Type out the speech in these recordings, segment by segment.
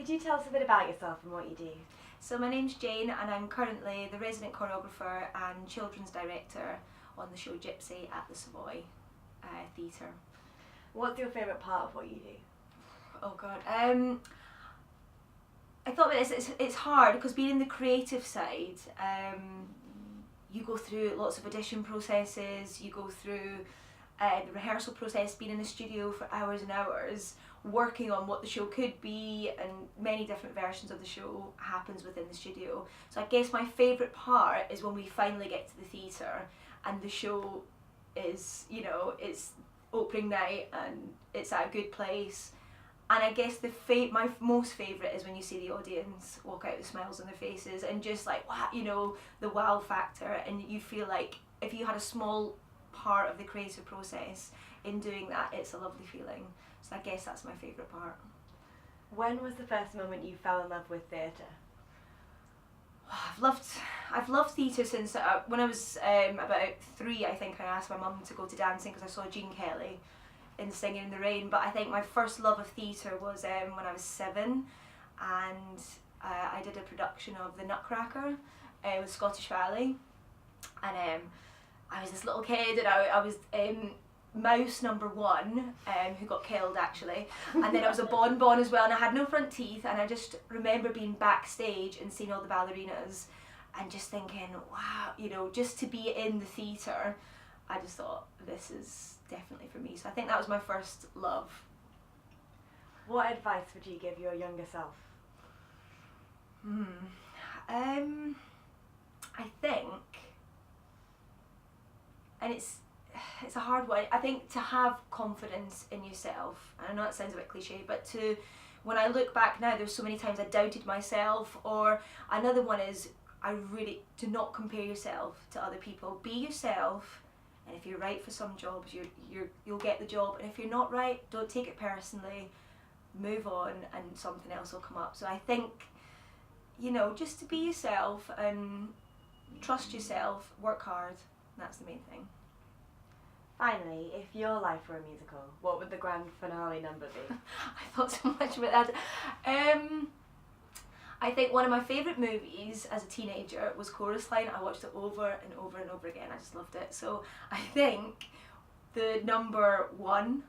Could you tell us a bit about yourself and what you do? So my name's Jane and I'm currently the resident choreographer and children's director on the show Gypsy at the Savoy Theatre. What's your favourite part of what you do? Oh God. I thought that it's hard because being in the creative side, you go through lots of audition processes, you go through the rehearsal process, being in the studio for hours and hours, working on what the show could be, and many different versions of the show happens within the studio. So I guess my favourite part is when we finally get to the theatre and the show is, you know, it's opening night and it's at a good place. And I guess my most favourite is when you see the audience walk out with smiles on their faces and just like, wow, you know, the wow factor, and you feel like if you had a small part of the creative process in doing that, it's a lovely feeling. So I guess that's my favourite part. When was the first moment you fell in love with theatre? I've loved theatre since when I was about 3. I think I asked my mum to go to dancing because I saw Gene Kelly in Singing in the Rain. But I think my first love of theatre was when I was 7, and I did a production of The Nutcracker with Scottish Ballet, and I was this little kid and I was mouse number 1 who got killed actually, and then I was a bonbon as well, and I had no front teeth, and I just remember being backstage and seeing all the ballerinas and just thinking, wow, you know, just to be in the theatre, I just thought this is definitely for me. So I think that was my first love. What advice would you give your younger self? I think, and it's a hard one, I think to have confidence in yourself. And I know it sounds a bit cliche, but when I look back now, there's so many times I doubted myself. Or another one is, to not compare yourself to other people. Be yourself, and if you're right for some jobs, you'll get the job, and if you're not right, don't take it personally, move on and something else will come up. So I think, you know, just to be yourself and trust yourself, work hard, that's the main thing. Finally, if your life were a musical, what would the grand finale number be? I thought so much about that. I think one of my favourite movies as a teenager was Chorus Line. I watched it over and over and over again. I just loved it. So I think the number 1,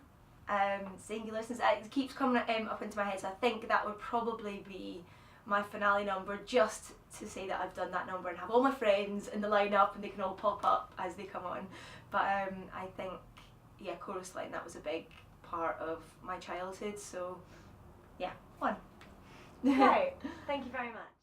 singular, since it keeps coming up into my head, so I think that would probably be my finale number, just to say that I've done that number and have all my friends in the lineup and they can all pop up as they come on. But I think, yeah, Chorus Line, that was a big part of my childhood, so yeah, 1. Great, thank you very much.